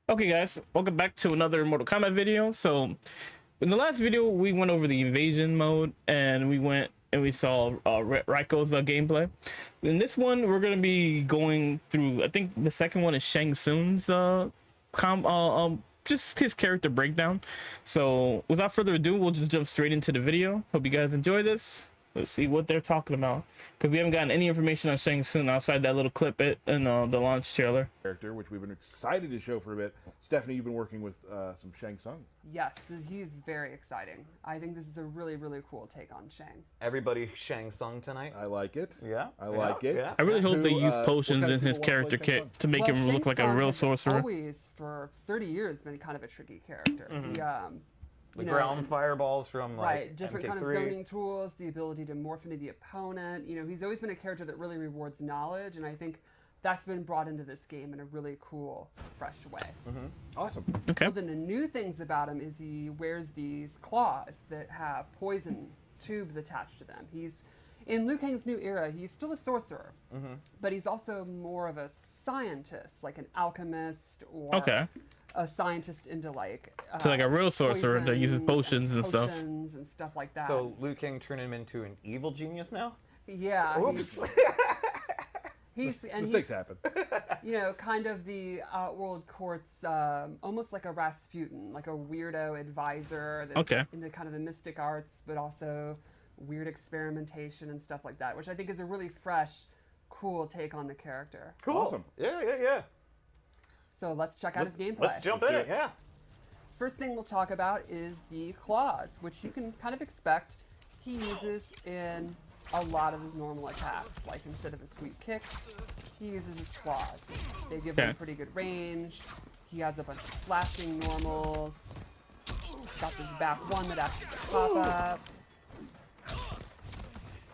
Okay guys, welcome back to another Mortal Kombat video. So in the last video we went over the invasion mode and we saw Raiko's gameplay. In this one we're going to be going through, I think the second one is Shang Tsung's just his character breakdown. So without further ado, we'll just jump straight into the video. Hope you guys enjoy this. Let's see what they're talking about, because we haven't gotten any information on Shang Tsung outside that little clip in the launch trailer. Character, which we've been excited to show for a bit. Stephanie, you've been working with some Shang Tsung. Yes, he's very exciting. I think this is a really cool take on Shang. Everybody Shang Tsung tonight. I like it. Yeah, I like it. Yeah. I really hope they use potions in his character kit to make him Shang look like a Tsung real has sorcerer. Always, for 30 years, been kind of a tricky character. The ground fireballs from like different MK3. kind of zoning tools, the ability to morph into the opponent. You know, he's always been a character that really rewards knowledge, and I think that's been brought into this game in a really cool, fresh way. Awesome. Okay. Well, then the new things about him is he wears these claws that have poison tubes attached to them. He's in Liu Kang's new era. He's still a sorcerer, but he's also more of a scientist, like an alchemist or a scientist into like So like a real sorcerer that uses potions and stuff. Potions and stuff like that. So Liu Kang turned him into an evil genius now? Yeah. Oops. Mistakes happen. You know, kind of the Outworld Court's almost like a Rasputin, like a weirdo advisor that's into kind of the mystic arts, but also weird experimentation and stuff like that, which I think is a really fresh, cool take on the character. Cool. Awesome. Yeah. So let's check out his gameplay. Let's jump in it, yeah. First thing we'll talk about is the claws, which you can kind of expect he uses in a lot of his normal attacks. Like instead of a sweep kick, he uses his claws. They give him pretty good range. He has a bunch of slashing normals. He's got this back one that acts as a pop-up.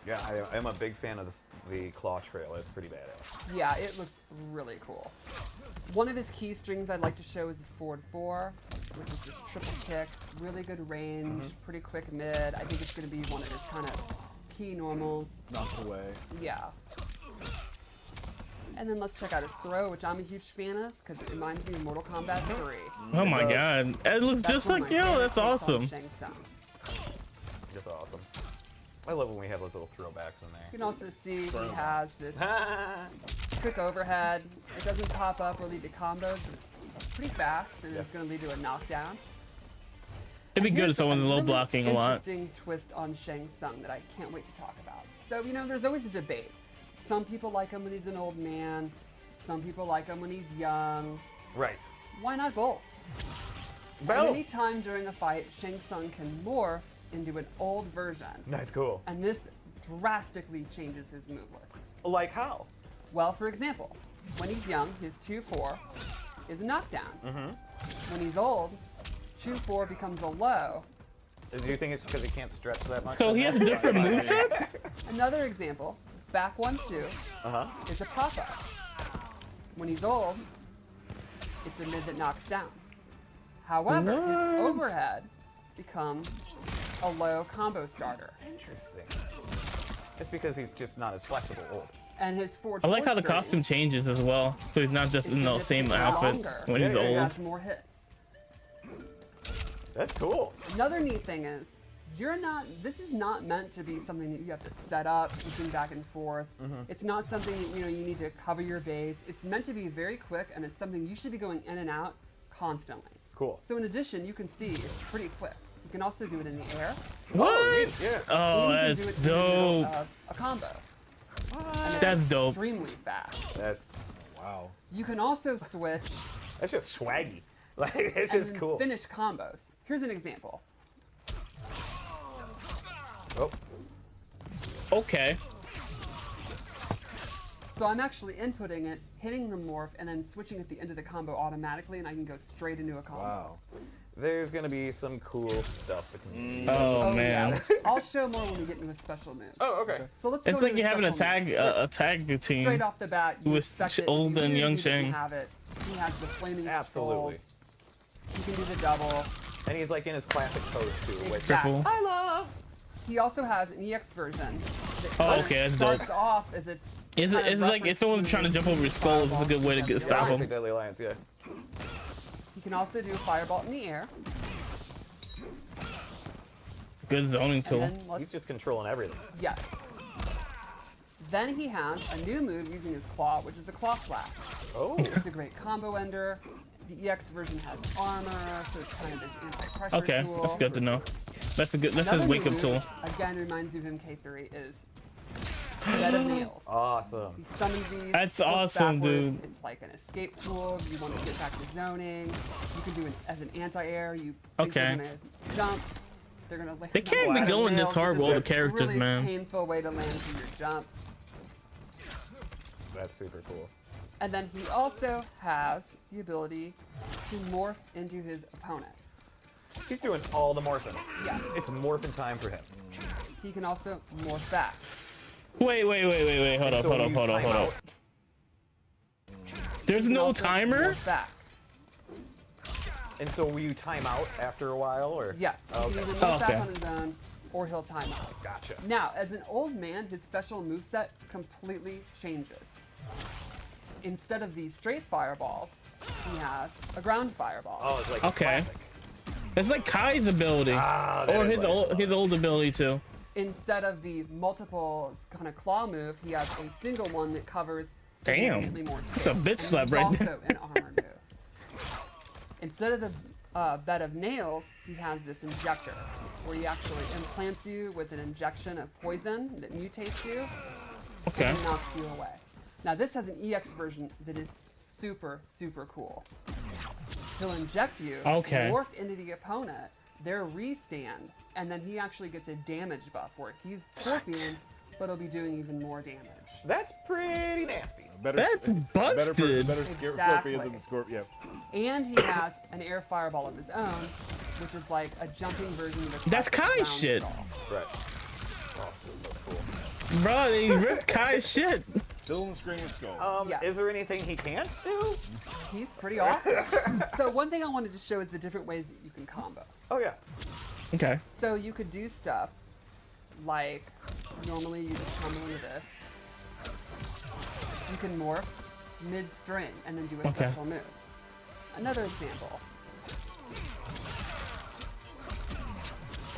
Yeah, I am a big fan of the claw trail. It's pretty badass. Yeah, it looks really cool. One of his key strings I'd like to show is his forward 4, which is this triple kick. Really good range, pretty quick mid. I think it's going to be one of his kind of key normals. Knocks away. Yeah. And then let's check out his throw, which I'm a huge fan of because it reminds me of Mortal Kombat 3. Oh my god, it looks just like that's awesome. Shang Tsung. That's awesome. I love when we have those little throwbacks in there. You can also see he has this quick overhead. It doesn't pop up or lead to combos, but it's pretty fast, and it's going to lead to a knockdown. It'd be good if someone's low blocking a lot. Interesting twist on Shang Tsung that I can't wait to talk about. So, you know, there's always a debate. Some people like him when he's an old man. Some people like him when he's young. Right. Why not both? At any time during a fight, Shang Tsung can morph into an old version. Nice, cool. And this drastically changes his move list. Like how? Well, for example, when he's young, his 2-4 is a knockdown. When he's old, 2-4 becomes a low. Do you think it's because he can't stretch that much? So he has a different moveset? Another example, back 1-2 is a pop-up. When he's old, it's a mid that knocks down. However, his overhead becomes a low combo starter. Interesting. It's because he's just not as flexible old. And his forward I like how the string costume changes as well, so he's not just is in the same outfit longer. when he's He old. has more hits. That's cool. Another neat thing is, this is not meant to be something that you have to set up, switching back and forth. It's not something that you need to cover your base. It's meant to be very quick, and it's something you should be going in and out constantly. Cool. So in addition, you can see it's pretty quick. You can also do it in the air. What? Oh, And that's you can do it in the middle dope. of a combo. And it's That's dope. extremely fast. That's You can also switch just swaggy. Like it's and just then cool. finish combos. Here's an example. Oh. Okay. So I'm actually inputting it, hitting the morph, and then switching at the end of the combo automatically, and I can go straight into a combo. Wow. There's gonna be some cool stuff that can Oh Yeah, man. which I'll show more when we get into a special move. Oh, okay. So let's It's go like into you're having a tag team. Straight off the bat, you with expect it. old You and really young need to Shang. have it. He has the flaming Absolutely. skulls. You can do the double. And he's like in his classic pose too. Which Exactly. Triple. I love. He also has an EX version. That Oh, okay, that's dope. starts off as a Is it? kind of It's like if reference someone's trying to jump over his skull, it's a good way to stop Classic him. Deadly Alliance, yeah. can also do a fireball in the air. Good zoning And tool. then let's He's just controlling everything. Yes. Then he has a new move using his claw, which is a claw slash. Oh. It's a great combo ender. The EX version has armor, so it's kind of his anti-pressure Okay, tool. that's good to know. That's a good. That's his Another wake up move, tool. Again, reminds you of MK3 is Bed of Nails. Awesome. He summons these. That's flips awesome, backwards. dude. It's like an escape tool. If you want to get back to zoning, you can do it as an anti-air. You think Okay. they're gonna jump. They're gonna land. They on can't the be bed of going this nails, hard which with is all a the characters, really man. Painful way to land from your jump. That's super cool. And then he also has the ability to morph into his opponent. He's doing all the morphing. Yes. It's morphing time for him. He can also morph back. Wait. Hold So when up. you time out- There's He can no also timer? morph back. And so will you time out after a while, or? Yes. He Okay. can either Oh, morph okay. back on his own, or he'll time out. Gotcha. Now, as an old man, his special moveset completely changes. Instead of these straight fireballs, he has a ground fireball. Oh, it's like Okay. classic. It's like Kai's ability, Ah, that or is his like- old ability too. Instead of the multiple kind of claw move, he has a single one that covers Damn. significantly more space. That's a bitch and slap it's right also an armor move. Instead of the bed of nails, he has this injector, where he actually implants you with an injection of poison that mutates you Okay. and knocks you away. Now this has an EX version that is super, super cool. He'll inject you, Okay. morph into the opponent, their restand, and then he actually gets a damage buff where he's Scorpion, but he'll be doing even more damage. That's pretty nasty. Better, That's busted. Better Exactly. Scorpion than the Scorpion. Yeah. And he has an air fireball of his own, which is like a jumping version of the That's classic Kai round shit. skull. Right. Oh, so cool. Bro, they ripped Kai's shit. Still in the Screaming Skull. Yes. Is there anything he can't do? He's pretty awesome. So one thing I wanted to show is the different ways that you can combo. Oh yeah. Okay. So you could do stuff like normally you just combo into this. You can morph mid-string and then do a Okay. special move. Another example.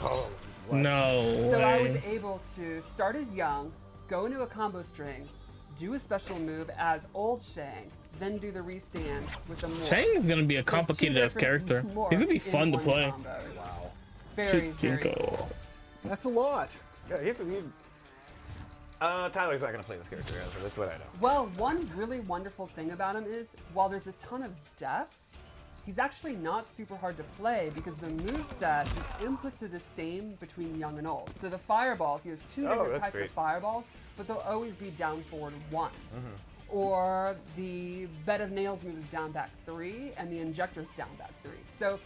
Oh. No So I was way. able to start as young, go into a combo string, do a special move as old Shang, then do the restand with the morph. Shang is gonna be a So two complicated ass different character. morphs He's gonna be in fun to one play. combo. Wow. Very, very Jinko. cool. That's a lot. Yeah, Tyler's not gonna play this character, that's what I know. Well, one really wonderful thing about him is, while there's a ton of depth, he's actually not super hard to play because the moveset, the inputs are the same between young and old. So the fireballs, he has two Oh, different that's types great. of fireballs, but they'll always be down forward 1. Or the bed of nails move is down back 3, and the injector's down back 3. So,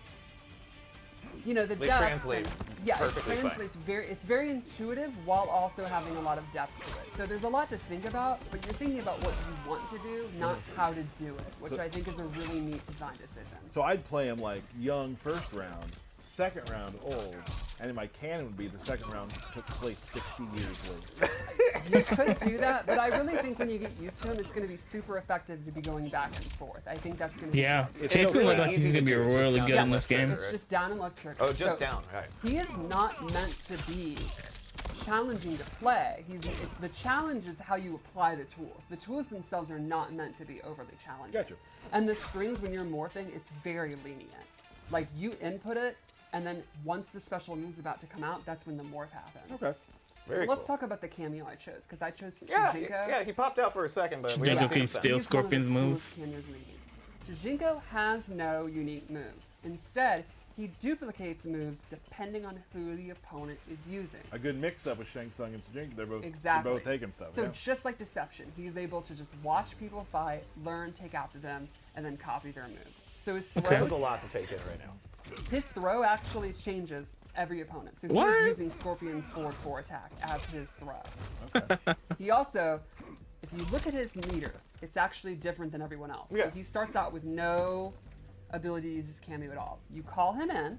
you know, the They depth. translate yeah, it perfectly fine. translates it's very intuitive while also having a lot of depth to it. So there's a lot to think about, but you're thinking about what you want to do, not how to do it, which I think is a really neat design decision. So I'd play him like young first round, second round old, and in my canon would be the second round took place 60 years later. You could do that, but I really think when you get used to him, it's going to be super effective to be going back and forth. I think that's going to be Yeah. the It idea. so seems really like easy he's to gonna be do, it's just really down good to in left this game. trigger. It's just down and left trigger. Oh, just So down, right. He is not meant to be challenging to play. The challenge is how you apply the tools. The tools themselves are not meant to be overly challenging. Gotcha. And the strings, when you're morphing, it's very lenient. Like you input it, and then once the special move's about to come out, that's when the morph happens. Okay. Very Let's cool. talk about the cameo I chose, because I chose Yeah, Shujinko. yeah, he popped out for a second, but we Shujinko haven't seen can him since. steal He's one of the Scorpion's moves. coolest cameos in the game. Shujinko has no unique moves. Instead, he duplicates moves depending on who the opponent is using. A good mix-up with Shang Tsung and Tsung. Exactly. They're both taking stuff. So yeah. just like Deception, he's able to just watch people fight, learn, take after them, and then copy their moves. So his throw, This is a lot to take in right now. his throw actually changes every opponent. So What? he's using Scorpion's forward 4 attack as his throw. He also, if you look at his meter, it's actually different than everyone else. Yeah. So he starts out with no ability to use his cameo at all. You call him in,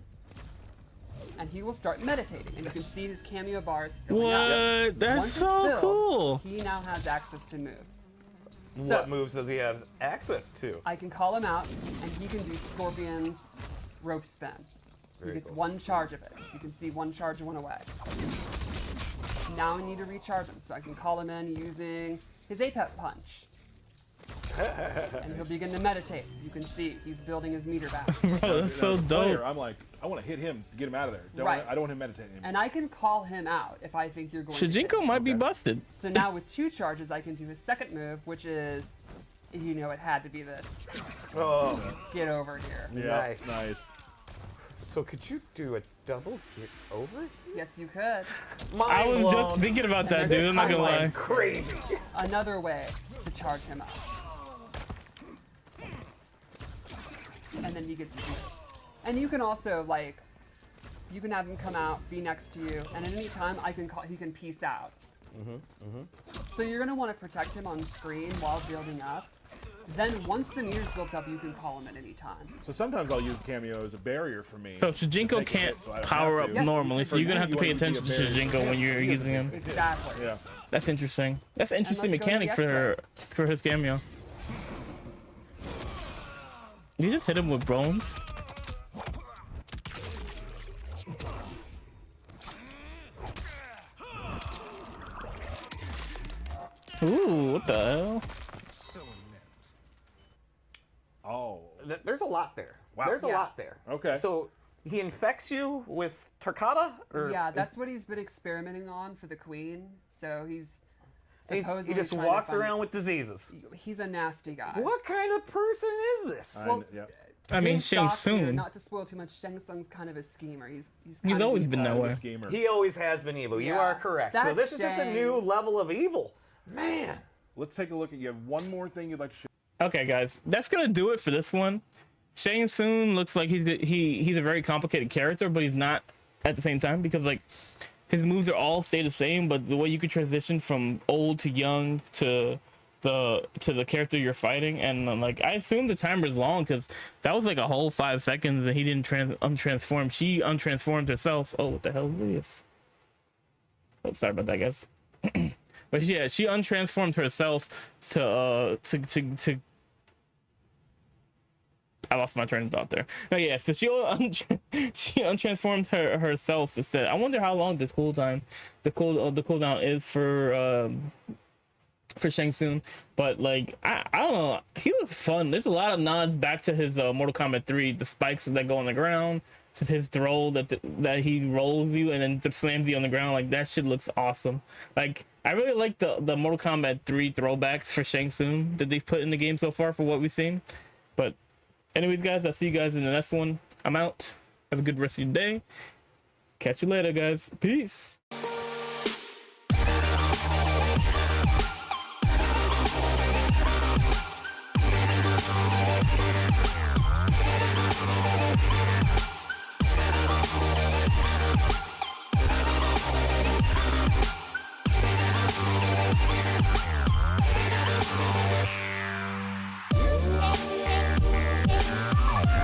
and he will start meditating, and you can see his cameo bars filling up. What? That's Once it's so filled, cool. He now has access to moves. What moves does he have access to? I can call him out, and he can do Scorpion's rope spin. Very He gets cool. one charge of it. You can see one charge went away. Now I need to recharge him, so I can call him in using his Apex punch. And he'll begin to meditate. You can see he's building his meter back. Bro, that's so As a player, dope. I'm like, I want to hit him to get him out of there. Right. I don't want him meditating anymore. And I can call him out if I think you're going to hit Shijinko him. might be busted. So now with 2 charges, I can do his second move, which is, you know, it had to be this. Oh, Get over here. Yeah, Nice. nice. so could you do a double get over? Yes, you could. I was Mind just blown. thinking about that, And dude. there's I'm not gonna lie. timelines. Crazy. Another way to charge him up. And then he gets his move. And you can also, like, you can have him come out, be next to you, and at any time I can call, he can peace out. So you're gonna want to protect him on screen while building up. Then once the meter's built up, you can call him at any time. So sometimes I'll use cameo as a barrier for me. So to Shijinko take a can't hit, so I don't power have up to. normally, so For you're gonna you, have to you pay want him attention be to a barrier. Shijinko when you're using him. Exactly. Yeah. That's interesting. That's an interesting let's go to the mechanic for his cameo. You just hit him with bronze. Ooh, what the hell? Oh. There's a lot there. Wow. There's a Yeah. lot there. Okay. So he infects you with Tarkata? Or Yeah, is- that's what he's been experimenting on for the queen. So he's he supposedly just trying to walks find- around with diseases. He's a nasty guy. What kind of person is this? Well, yeah. I mean, Being Shang shocked here, Tsung. Not to spoil too much, Shang Tsung's kind of a schemer. He's kind He's of always evil. been that I'm a way. schemer. He always has been evil. You Yeah. are correct. So That's this is just a new Shang. level of evil. Man. Let's take a look at you. Have one more thing you'd like to share? Okay, guys, that's gonna do it for this one. Shang Tsung looks like he's a very complicated character, but he's not at the same time because like his moves are all stay the same, but the way you could transition from old to young to the character you're fighting, and like I assume the timer's long because that was like a whole 5 seconds and he didn't untransform. She untransformed herself. Oh, what the hell is this? Oh, sorry about that, guys. But yeah, she untransformed herself to I lost my train of thought there. Oh yeah, so she untransformed herself instead. I wonder how long the cooldown is for Shang Tsung, but like I don't know, he looks fun. There's a lot of nods back to his Mortal Kombat 3, the spikes that go on the ground, to his throw that he rolls you and then slams you on the ground. Like that shit looks awesome. Like I really like the Mortal Kombat 3 throwbacks for Shang Tsung that they've put in the game so far for what we've seen. But anyways, guys, I'll see you guys in the next one. I'm out. Have a good rest of your day. Catch you later, guys. Peace.